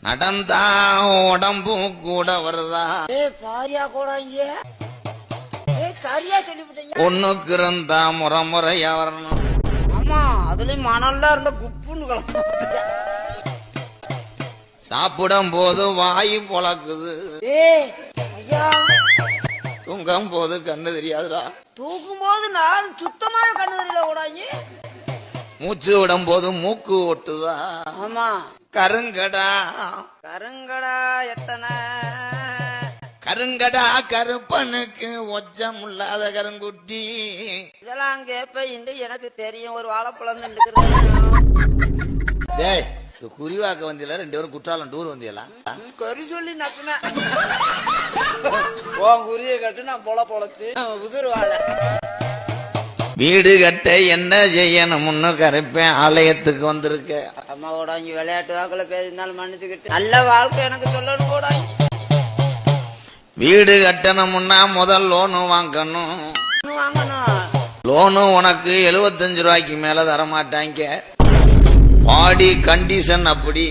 நடந்தா உடம்பு கூட வருதா பாரியா கூட சரியா சொல்லிவிட்டீங்க. ஒண்ணுக்கு இருந்தா முறையா வரணும். ஆமா அதுலயும் மணல்லாம் இருந்த குப்புன்னு கிளம்ப. சாப்பிடும் போது வாயு பொழக்குது. ஐயா தூங்கும் போது கண்ணு தெரியாதுடா. தூக்கும் போது நான் சுத்தமாக கண்ணு தெரியல கூடாங்க. மூச்சு விடும் போது மூக்கு ஒட்டுதா. ஆமா கருங்கடா கருங்கடா எத்தனை கருங்கடா கருப்பனுக்கு ஒச்சம் இல்லாத கருங்குட்டி. இதெல்லாம் கேப்ப எனக்கு தெரியும். ஒரு வாழைப்பழம் டேய் குறிவாக்க வந்தியல 2 பேரும் குற்றாலம் டூர் வந்தியலாம். கறி சொல்லி நக்குனேன். குறிய கட்டு நான் பொழச்சு உதிர் வாழ. வீடு கட்ட என்ன செய்யணும்னு கருப்பேன் ஆலயத்துக்கு வந்திருக்க. அம்மா கூட இங்க விளையாட்டு வாக்குல பேசினாலும் மன்னிச்சுக்கிட்டு நல்ல வாழ்க்கை எனக்கு சொல்லணும் கூட. வீடு கட்டணும்னா முதல் லோனு வாங்கணும். லோனு உனக்கு 75 ரூபாய்க்கு மேல தரமாட்டாங்க. பாடி கண்டிஷன் அப்படி.